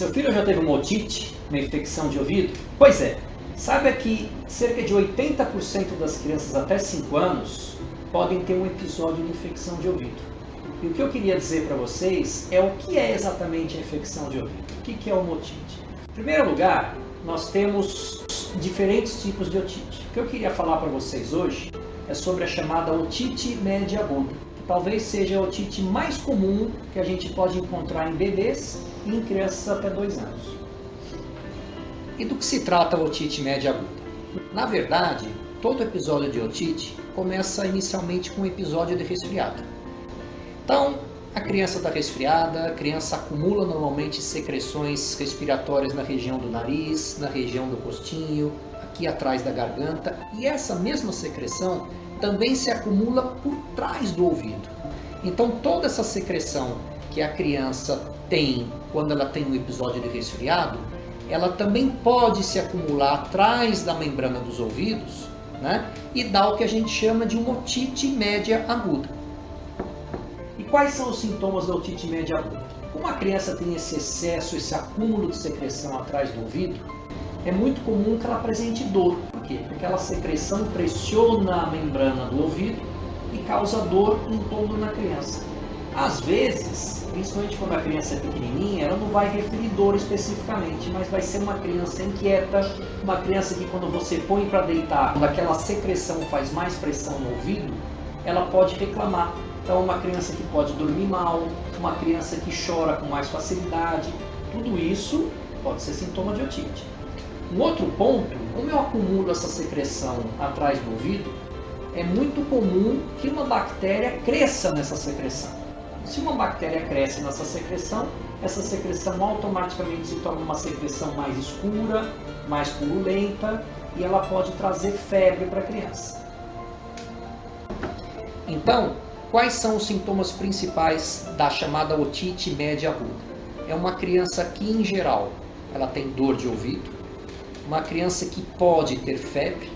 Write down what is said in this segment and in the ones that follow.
Seu filho já teve uma otite, uma infecção de ouvido? Pois é, saiba que cerca de 80% das crianças até 5 anos podem ter um episódio de infecção de ouvido. E o que eu queria dizer para vocês é o que é exatamente a infecção de ouvido. O que é uma otite? Em primeiro lugar, nós temos diferentes tipos de otite. O que eu queria falar para vocês hoje é sobre a chamada otite média aguda, que talvez seja a otite mais comum que a gente pode encontrar em bebês e em crianças até 2 anos. E do que se trata a otite média aguda? Na verdade, todo episódio de otite começa inicialmente com um episódio de resfriado. Então, a criança está resfriada, a criança acumula normalmente secreções respiratórias na região do nariz, na região do rostinho, aqui atrás da garganta, e essa mesma secreção também se acumula por trás do ouvido. Então, toda essa secreção que a criança tem quando ela tem um episódio de resfriado, ela também pode se acumular atrás da membrana dos ouvidos, né? E dar o que a gente chama de uma otite média aguda. E quais são os sintomas da otite média aguda? Como a criança tem esse excesso, esse acúmulo de secreção atrás do ouvido, é muito comum que ela apresente dor. Por quê? Porque aquela secreção pressiona a membrana do ouvido e causa dor em torno da criança. Às vezes, principalmente quando a criança é pequenininha, ela não vai referir dor especificamente, mas vai ser uma criança inquieta, uma criança que quando você põe para deitar, quando aquela secreção faz mais pressão no ouvido, ela pode reclamar. Então, uma criança que pode dormir mal, uma criança que chora com mais facilidade, tudo isso pode ser sintoma de otite. Um outro ponto, como eu acumulo essa secreção atrás do ouvido, é muito comum que uma bactéria cresça nessa secreção. Se uma bactéria cresce nessa secreção, essa secreção automaticamente se torna uma secreção mais escura, mais purulenta, e ela pode trazer febre para a criança. Então, quais são os sintomas principais da chamada otite média aguda? É uma criança que, em geral, ela tem dor de ouvido, uma criança que pode ter febre,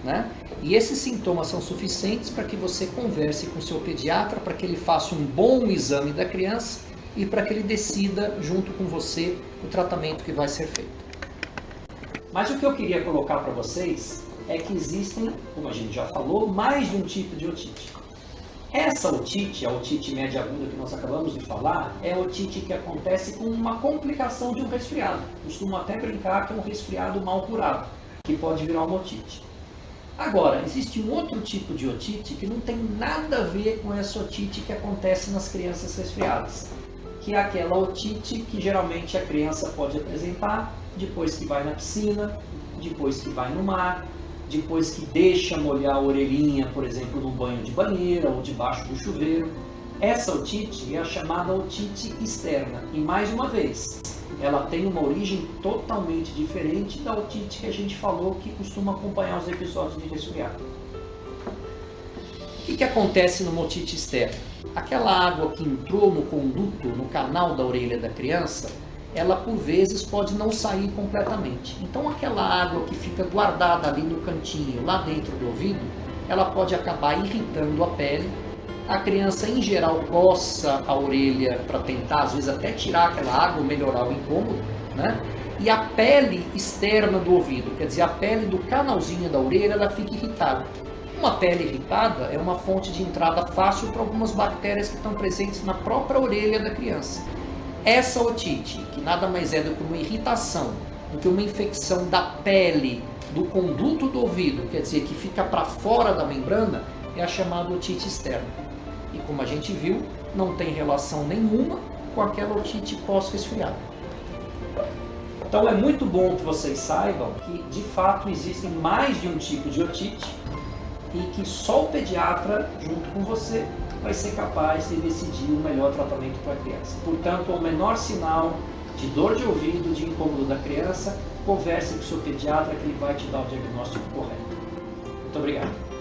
né? E esses sintomas são suficientes para que você converse com o seu pediatra, para que ele faça um bom exame da criança e para que ele decida, junto com você, o tratamento que vai ser feito. Mas o que eu queria colocar para vocês é que existem, como a gente já falou, mais de um tipo de otite. Essa otite, a otite média aguda que nós acabamos de falar, é a otite que acontece com uma complicação de um resfriado. Costumo até brincar que é um resfriado mal curado, que pode virar uma otite. Agora, existe um outro tipo de otite que não tem nada a ver com essa otite que acontece nas crianças resfriadas, que é aquela otite que geralmente a criança pode apresentar depois que vai na piscina, depois que vai no mar, depois que deixa molhar a orelhinha, por exemplo, no banho de banheira ou debaixo do chuveiro. Essa otite é a chamada otite externa. E mais uma vez, ela tem uma origem totalmente diferente da otite que a gente falou que costuma acompanhar os episódios de resfriado. O que acontece numa otite externa? Aquela água que entrou no conduto, no canal da orelha da criança, ela por vezes pode não sair completamente. Então aquela água que fica guardada ali no cantinho, lá dentro do ouvido, ela pode acabar irritando a pele. A criança em geral coça a orelha para tentar, às vezes até tirar aquela água ou melhorar o incômodo, né? E a pele externa do ouvido, quer dizer, a pele do canalzinho da orelha, ela fica irritada. Uma pele irritada é uma fonte de entrada fácil para algumas bactérias que estão presentes na própria orelha da criança. Essa otite, que nada mais é do que uma irritação, do que uma infecção da pele, do conduto do ouvido, quer dizer, que fica para fora da membrana, é a chamada otite externa. E como a gente viu, não tem relação nenhuma com aquela otite pós-resfriado. Então é muito bom que vocês saibam que, de fato, existem mais de um tipo de otite e que só o pediatra, junto com você, vai ser capaz de decidir o melhor tratamento para a criança. Portanto, ao menor sinal de dor de ouvido, de incômodo da criança, converse com o seu pediatra que ele vai te dar o diagnóstico correto. Muito obrigado.